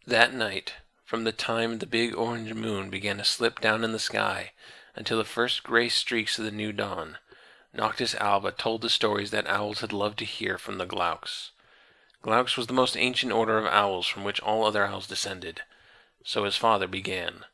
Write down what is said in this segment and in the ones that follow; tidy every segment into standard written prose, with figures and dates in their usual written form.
That night, from the time the big orange moon began to slip down in the sky until the first gray streaks of the new dawn, Noctis Alba told the stories that owls had loved to hear from the Glocks. Glocks was the most ancient order of owls from which all other owls descended. So his father began.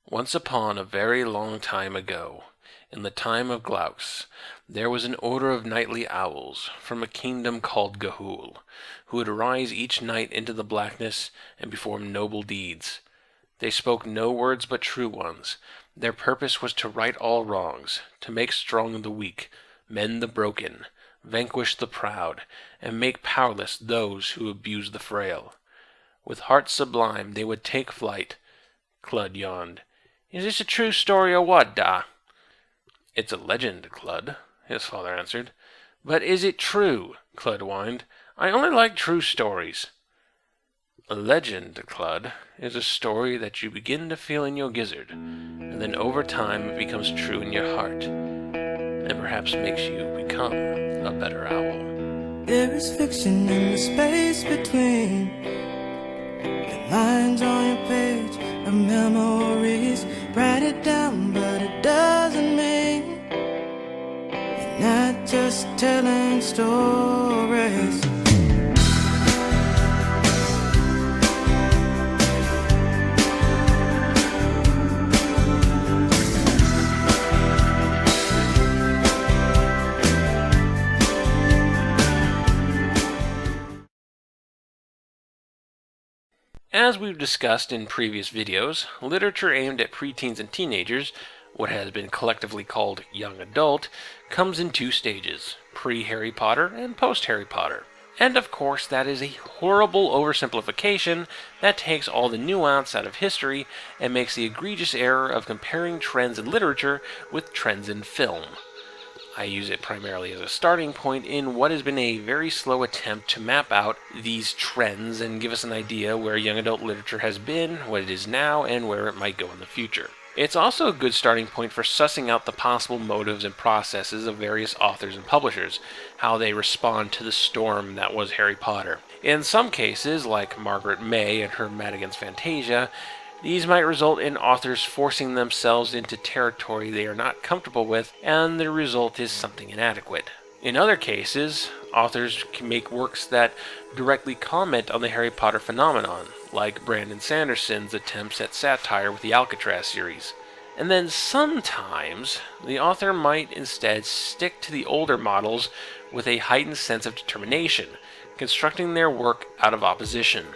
Once upon a very long time ago, in the time of Glocks, there was an order of nightly owls from a kingdom called Ga'Hoole, who would arise each night into the blackness and perform noble deeds. They spoke no words but true ones. Their purpose was to right all wrongs, to make strong the weak, mend the broken, vanquish the proud, and make powerless those who abuse the frail. With hearts sublime they would take flight. Clud yawned. "Is this a true story or what, Da?" "It's a legend, Clud," his father answered. "But is it true?" Clud whined. "I only like true stories." "A legend, Clud, is a story that you begin to feel in your gizzard, and then over time it becomes true in your heart, and perhaps makes you become a better owl." There is fiction in the space between the lines on your page of memories. Write it down, but it doesn't mean you're not just telling stories. As we've discussed in previous videos, literature aimed at preteens and teenagers, what has been collectively called young adult, comes in two stages, pre-Harry Potter and post-Harry Potter. And of course that is a horrible oversimplification that takes all the nuance out of history and makes the egregious error of comparing trends in literature with trends in film. I use it primarily as a starting point in what has been a very slow attempt to map out these trends and give us an idea where young adult literature has been, what it is now, and where it might go in the future. It's also a good starting point for sussing out the possible motives and processes of various authors and publishers, how they respond to the storm that was Harry Potter. In some cases, like Margaret May and her Madigan's Fantasia, these might result in authors forcing themselves into territory they are not comfortable with, and the result is something inadequate. In other cases, authors can make works that directly comment on the Harry Potter phenomenon, like Brandon Sanderson's attempts at satire with the Alcatraz series. And then sometimes, the author might instead stick to the older models with a heightened sense of determination, constructing their work out of opposition.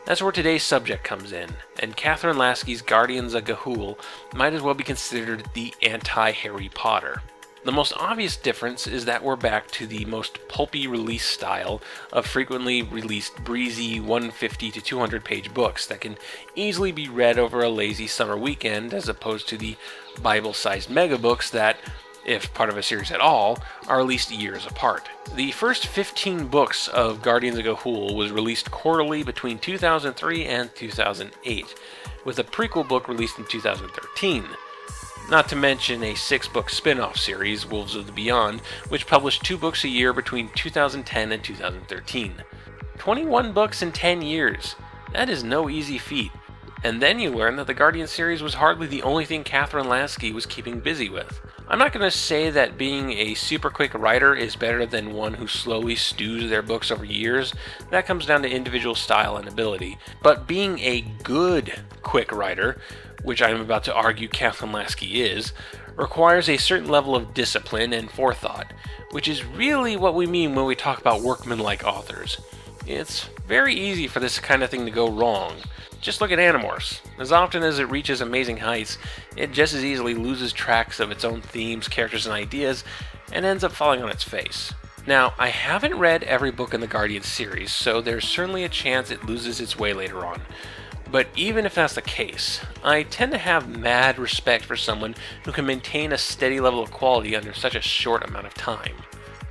That's where today's subject comes in, and Catherine Lasky's Guardians of Ga'Hoole might as well be considered the anti-Harry Potter. The most obvious difference is that we're back to the most pulpy release style of frequently released breezy 150 to 200 page books that can easily be read over a lazy summer weekend, as opposed to the Bible-sized megabooks that, if part of a series at all, are released years apart. The first 15 books of Guardians of Ga'Hoole was released quarterly between 2003 and 2008, with a prequel book released in 2013. Not to mention a 6-book spin-off series, Wolves of the Beyond, which published 2 books a year between 2010 and 2013. 21 books in 10 years. That is no easy feat. And then you learn that the Guardian series was hardly the only thing Catherine Lasky was keeping busy with. I'm not going to say that being a super quick writer is better than one who slowly stews their books over years. That comes down to individual style and ability. But being a good quick writer, which I'm about to argue Catherine Lasky is, requires a certain level of discipline and forethought, which is really what we mean when we talk about workmanlike authors. It's very easy for this kind of thing to go wrong. Just look at Animorphs. As often as it reaches amazing heights, it just as easily loses tracks of its own themes, characters, and ideas, and ends up falling on its face. Now, I haven't read every book in the Guardian series, so there's certainly a chance it loses its way later on. But even if that's the case, I tend to have mad respect for someone who can maintain a steady level of quality under such a short amount of time.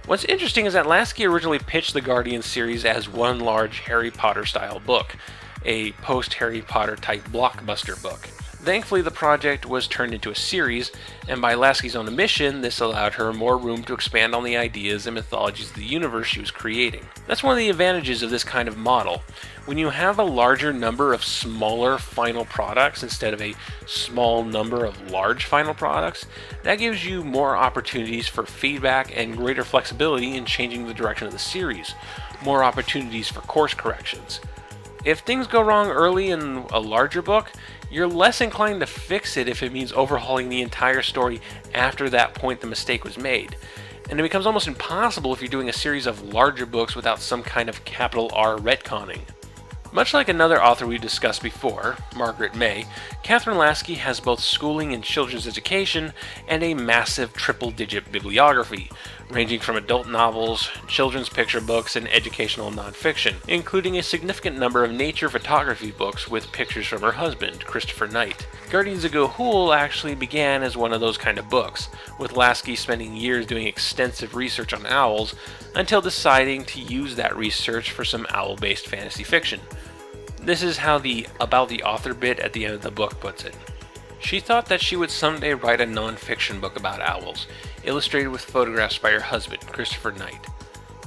What's interesting is that Lasky originally pitched the Guardian series as one large Harry Potter-style book, a post-Harry Potter type blockbuster book. Thankfully, the project was turned into a series, and by Lasky's own admission, this allowed her more room to expand on the ideas and mythologies of the universe she was creating. That's one of the advantages of this kind of model. When you have a larger number of smaller final products instead of a small number of large final products, that gives you more opportunities for feedback and greater flexibility in changing the direction of the series, more opportunities for course corrections. If things go wrong early in a larger book, you're less inclined to fix it if it means overhauling the entire story after that point the mistake was made. And it becomes almost impossible if you're doing a series of larger books without some kind of capital R retconning. Much like another author we've discussed before, Margaret May, Catherine Lasky has both schooling and children's education and a massive triple-digit bibliography, ranging from adult novels, children's picture books, and educational nonfiction, including a significant number of nature photography books with pictures from her husband, Christopher Knight. Guardians of Ga'Hoole actually began as one of those kind of books, with Lasky spending years doing extensive research on owls until deciding to use that research for some owl-based fantasy fiction. This is how the about the author bit at the end of the book puts it. She thought that she would someday write a non-fiction book about owls, illustrated with photographs by her husband, Christopher Knight.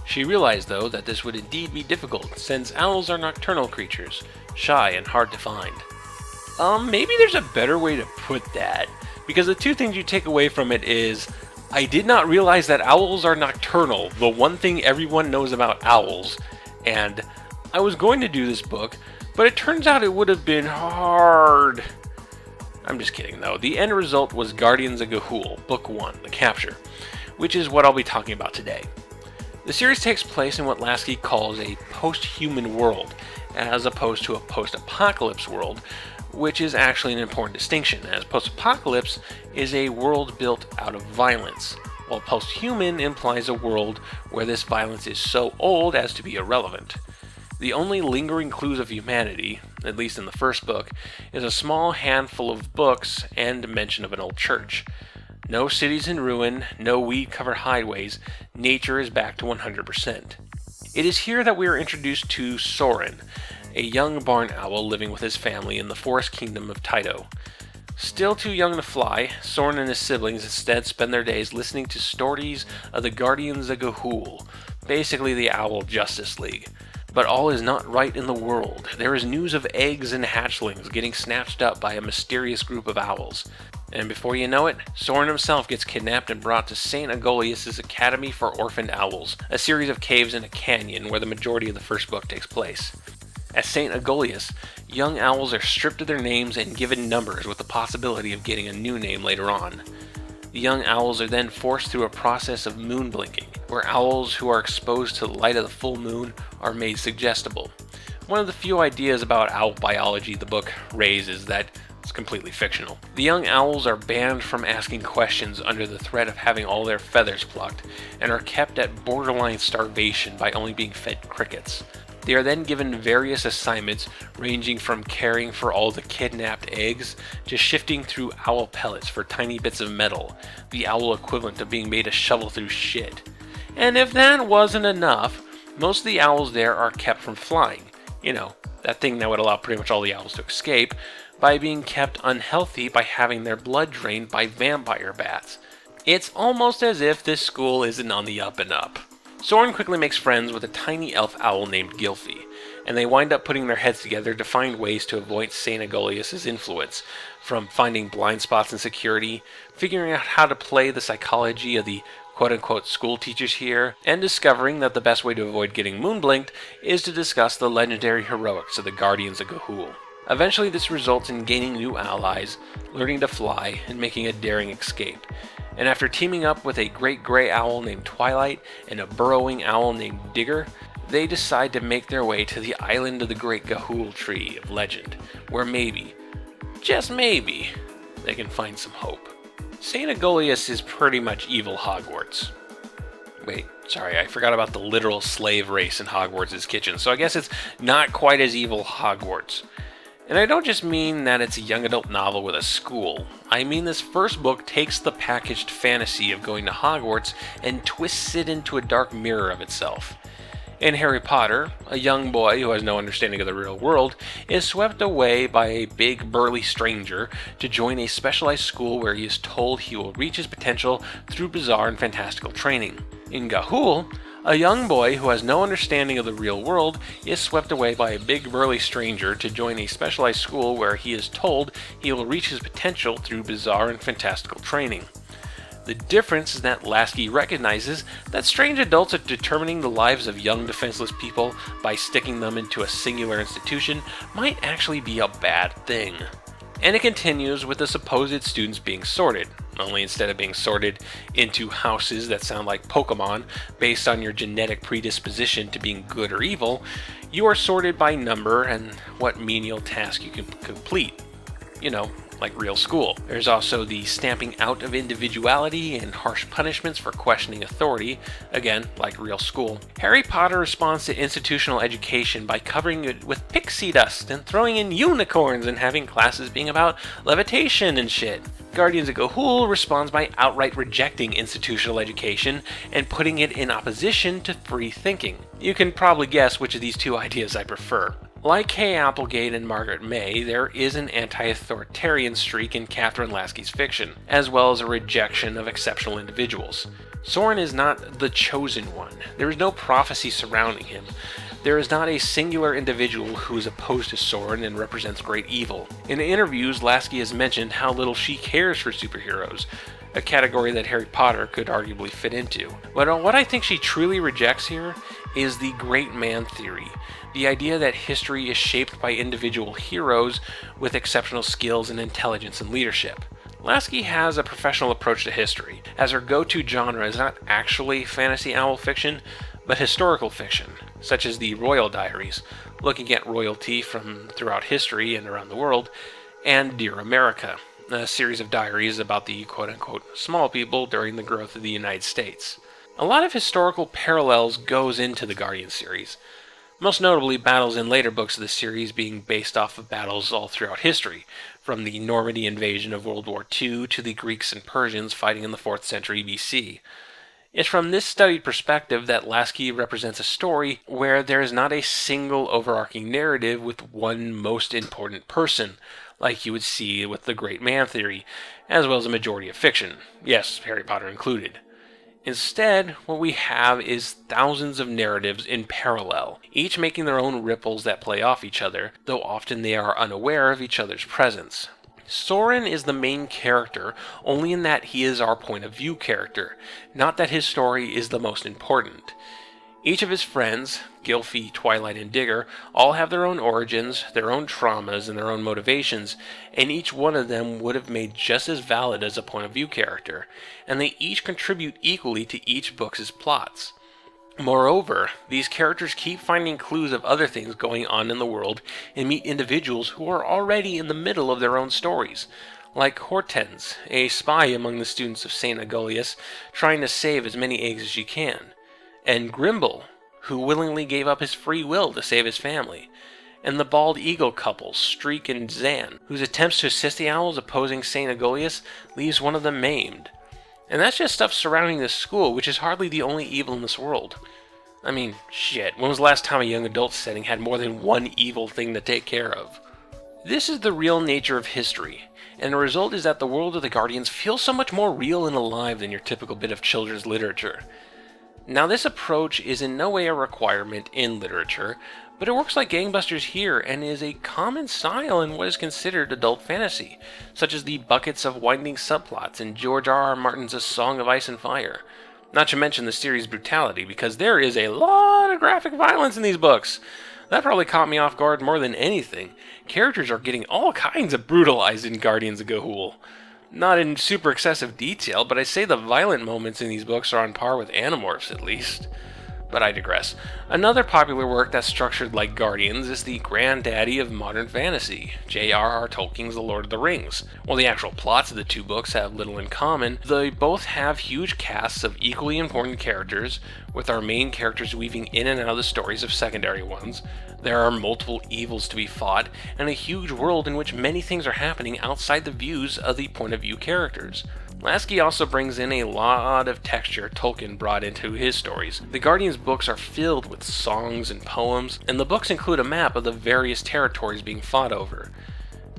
She realized, though, that this would indeed be difficult, since owls are nocturnal creatures, shy and hard to find. Maybe there's a better way to put that, because the two things you take away from it is, I did not realize that owls are nocturnal, the one thing everyone knows about owls, and I was going to do this book, but it turns out it would have been hard. I'm just kidding though. The end result was Guardians of Ga'Hoole, Book 1, The Capture, which is what I'll be talking about today. The series takes place in what Lasky calls a post-human world, as opposed to a post-apocalypse world, which is actually an important distinction, as post-apocalypse is a world built out of violence, while post-human implies a world where this violence is so old as to be irrelevant. The only lingering clues of humanity, at least in the first book, is a small handful of books and mention of an old church. No cities in ruin, no weed-covered highways, nature is back to 100%. It is here that we are introduced to Soren, a young barn owl living with his family in the forest kingdom of Tyto. Still too young to fly, Soren and his siblings instead spend their days listening to stories of the Guardians of Ga'Hoole, basically the Owl Justice League. But all is not right in the world. There is news of eggs and hatchlings getting snatched up by a mysterious group of owls. And before you know it, Soren himself gets kidnapped and brought to St. Agolius' Academy for Orphaned Owls, a series of caves in a canyon where the majority of the first book takes place. At St. Agolius, young owls are stripped of their names and given numbers with the possibility of getting a new name later on. The young owls are then forced through a process of moon blinking, where owls who are exposed to the light of the full moon are made suggestible. One of the few ideas about owl biology the book raises that it's completely fictional. The young owls are banned from asking questions under the threat of having all their feathers plucked, and are kept at borderline starvation by only being fed crickets. They are then given various assignments ranging from caring for all the kidnapped eggs to shifting through owl pellets for tiny bits of metal, the owl equivalent of being made to shovel through shit. And if that wasn't enough, most of the owls there are kept from flying. You know, that thing that would allow pretty much all the owls to escape, by being kept unhealthy by having their blood drained by vampire bats. It's almost as if this school isn't on the up and up. Soren quickly makes friends with a tiny elf owl named Gylfi, and they wind up putting their heads together to find ways to avoid St. Agolius' influence, from finding blind spots in security, figuring out how to play the psychology of the quote-unquote school teachers here, and discovering that the best way to avoid getting moonblinked is to discuss the legendary heroics of the Guardians of Ga'Hoole. Eventually this results in gaining new allies, learning to fly, and making a daring escape. And after teaming up with a great gray owl named Twilight and a burrowing owl named Digger, they decide to make their way to the island of the Great Ga'Hoole Tree of Legend, where maybe, just maybe, they can find some hope. St. Agolius is pretty much evil Hogwarts. Wait, sorry, I forgot about the literal slave race in Hogwarts' kitchen, so I guess it's not quite as evil Hogwarts. And I don't just mean that it's a young adult novel with a school. I mean this first book takes the packaged fantasy of going to Hogwarts and twists it into a dark mirror of itself. In Harry Potter, a young boy who has no understanding of the real world is swept away by a big burly stranger to join a specialized school where he is told he will reach his potential through bizarre and fantastical training. In Ga'Hoole, a young boy who has no understanding of the real world is swept away by a big burly stranger to join a specialized school where he is told he will reach his potential through bizarre and fantastical training. The difference is that Lasky recognizes that strange adults are determining the lives of young defenseless people by sticking them into a singular institution might actually be a bad thing. And it continues with the supposed students being sorted, only instead of being sorted into houses that sound like Pokemon based on your genetic predisposition to being good or evil, you are sorted by number and what menial task you can complete. You know, like real school. There's also the stamping out of individuality and harsh punishments for questioning authority, again, like real school. Harry Potter responds to institutional education by covering it with pixie dust and throwing in unicorns and having classes being about levitation and shit. Guardians of Ga'Hoole responds by outright rejecting institutional education and putting it in opposition to free thinking. You can probably guess which of these two ideas I prefer. Like Kay Applegate and Margaret May, there is an anti-authoritarian streak in Catherine Lasky's fiction, as well as a rejection of exceptional individuals. Soren is not the chosen one. There is no prophecy surrounding him. There is not a singular individual who is opposed to Soren and represents great evil. In interviews, Lasky has mentioned how little she cares for superheroes, a category that Harry Potter could arguably fit into. But what I think she truly rejects here is the great man theory. The idea that history is shaped by individual heroes with exceptional skills and intelligence and leadership. Lasky has a professional approach to history, as her go-to genre is not actually fantasy owl fiction, but historical fiction, such as the Royal Diaries, looking at royalty from throughout history and around the world, and Dear America, a series of diaries about the quote-unquote small people during the growth of the United States. A lot of historical parallels goes into the Guardian series, most notably battles in later books of the series being based off of battles all throughout history, from the Normandy invasion of World War II to the Greeks and Persians fighting in the 4th century BC. It's from this studied perspective that Lasky represents a story where there is not a single overarching narrative with one most important person, like you would see with the great man theory, as well as a majority of fiction, yes, Harry Potter included. Instead, what we have is thousands of narratives in parallel, each making their own ripples that play off each other, though often they are unaware of each other's presence. Soren is the main character only in that he is our point of view character, not that his story is the most important. Each of his friends, Gylfi, Twilight, and Digger, all have their own origins, their own traumas, and their own motivations, and each one of them would have made just as valid as a point of view character, and they each contribute equally to each book's plots. Moreover, these characters keep finding clues of other things going on in the world and meet individuals who are already in the middle of their own stories, like Hortense, a spy among the students of St. Agolius, trying to save as many eggs as she can, and Grimble, who willingly gave up his free will to save his family, and the bald eagle couple, Streak and Zan, whose attempts to assist the owls opposing St. Agolius leaves one of them maimed. And that's just stuff surrounding this school, which is hardly the only evil in this world. I mean, shit, when was the last time a young adult setting had more than one evil thing to take care of? This is the real nature of history, and the result is that the world of the Guardians feels so much more real and alive than your typical bit of children's literature. Now, this approach is in no way a requirement in literature, but it works like gangbusters here and is a common style in what is considered adult fantasy, such as the buckets of winding subplots in George R.R. Martin's A Song of Ice and Fire. Not to mention the series' brutality, because there is a lot of graphic violence in these books. That probably caught me off guard more than anything. Characters are getting all kinds of brutalized in Guardians of Ga'Hoole. Not in super excessive detail, but I say the violent moments in these books are on par with Animorphs, at least. But I digress. Another popular work that's structured like Guardians is the granddaddy of modern fantasy, J.R.R. Tolkien's The Lord of the Rings. While the actual plots of the two books have little in common, they both have huge casts of equally important characters, with our main characters weaving in and out of the stories of secondary ones. There are multiple evils to be fought, and a huge world in which many things are happening outside the views of the point of view characters. Lasky also brings in a lot of texture Tolkien brought into his stories. The Guardians books are filled with songs and poems, and the books include a map of the various territories being fought over.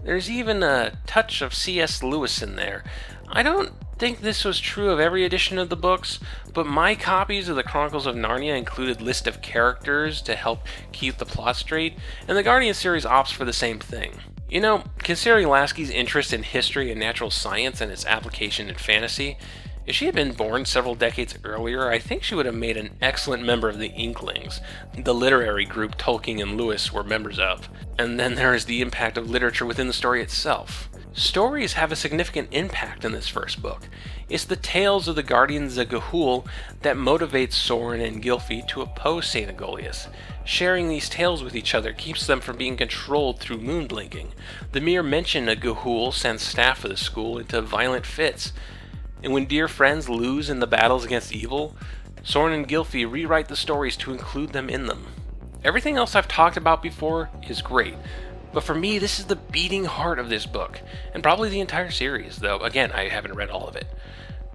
There's even a touch of C.S. Lewis in there. I don't think this was true of every edition of the books, but my copies of the Chronicles of Narnia included list of characters to help keep the plot straight, and the Guardian series opts for the same thing. You know, considering Lasky's interest in history and natural science and its application in fantasy, if she had been born several decades earlier, I think she would have made an excellent member of the Inklings, the literary group Tolkien and Lewis were members of. And then there is the impact of literature within the story itself. Stories have a significant impact in this first book. It's the tales of the Guardians of Ga'Hoole that motivates Soren and Gylfi to oppose St. Egolius. Sharing these tales with each other keeps them from being controlled through moon blinking. The mere mention of Ga'Hoole sends staff of the school into violent fits. And when dear friends lose in the battles against evil, Soren and Gylfi rewrite the stories to include them in them. Everything else I've talked about before is great, but for me this is the beating heart of this book, and probably the entire series, though again I haven't read all of it.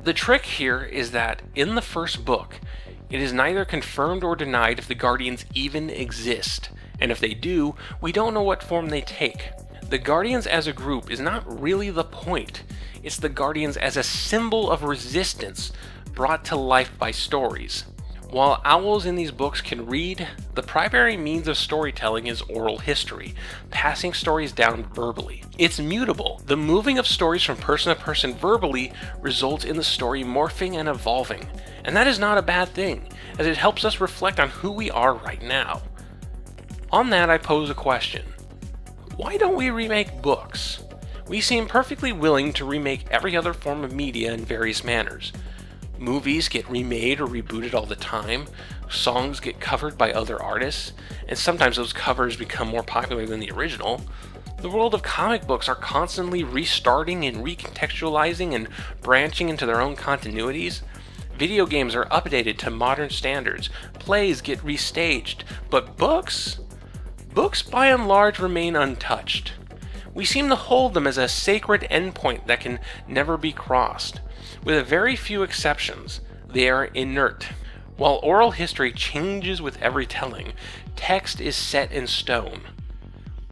The trick here is that in the first book, it is neither confirmed or denied if the Guardians even exist, and if they do, we don't know what form they take. The Guardians as a group is not really the point. It's the Guardians as a symbol of resistance brought to life by stories. While owls in these books can read, the primary means of storytelling is oral history, passing stories down verbally. It's mutable. The moving of stories from person to person verbally results in the story morphing and evolving. And that is not a bad thing, as it helps us reflect on who we are right now. On that, I pose a question. Why don't we remake books? We seem perfectly willing to remake every other form of media in various manners. Movies get remade or rebooted all the time, songs get covered by other artists, and sometimes those covers become more popular than the original. The world of comic books are constantly restarting and recontextualizing and branching into their own continuities. Video games are updated to modern standards, plays get restaged, but books by and large remain untouched. We seem to hold them as a sacred endpoint that can never be crossed. With very few exceptions, they are inert. While oral history changes with every telling, text is set in stone.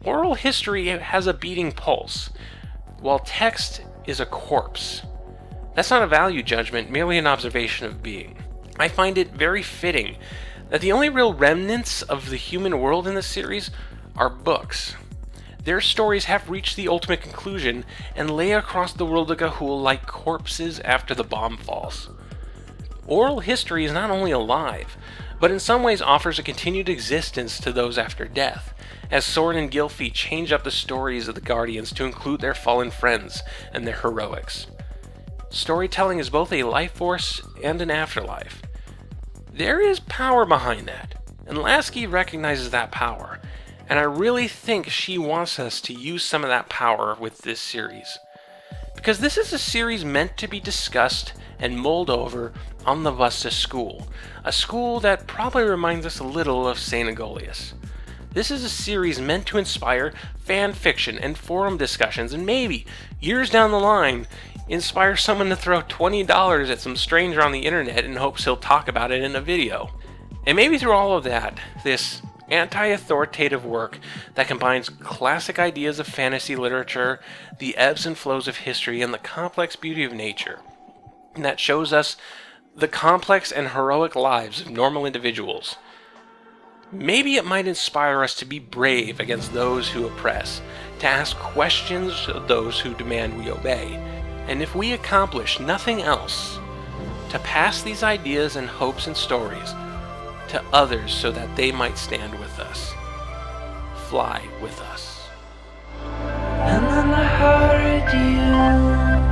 Oral history has a beating pulse, while text is a corpse. That's not a value judgment, merely an observation of being. I find it very fitting that the only real remnants of the human world in this series are books. Their stories have reached the ultimate conclusion and lay across the world of Ga'Hoole like corpses after the bomb falls. Oral history is not only alive, but in some ways offers a continued existence to those after death, as Soren and Gylfi change up the stories of the Guardians to include their fallen friends and their heroics. Storytelling is both a life force and an afterlife. There is power behind that, and Lasky recognizes that power. And I really think she wants us to use some of that power with this series. Because this is a series meant to be discussed and mulled over on the bus to school. A school that probably reminds us a little of St. Egolius. This is a series meant to inspire fan fiction and forum discussions, and maybe, years down the line, inspire someone to throw $20 at some stranger on the internet in hopes he'll talk about it in a video. And maybe through all of that, this anti-authoritative work that combines classic ideas of fantasy literature, the ebbs and flows of history, and the complex beauty of nature, and that shows us the complex and heroic lives of normal individuals. Maybe it might inspire us to be brave against those who oppress, to ask questions of those who demand we obey, and if we accomplish nothing else, to pass these ideas and hopes and stories to others so that they might stand with us. Fly with us. And then I heard you.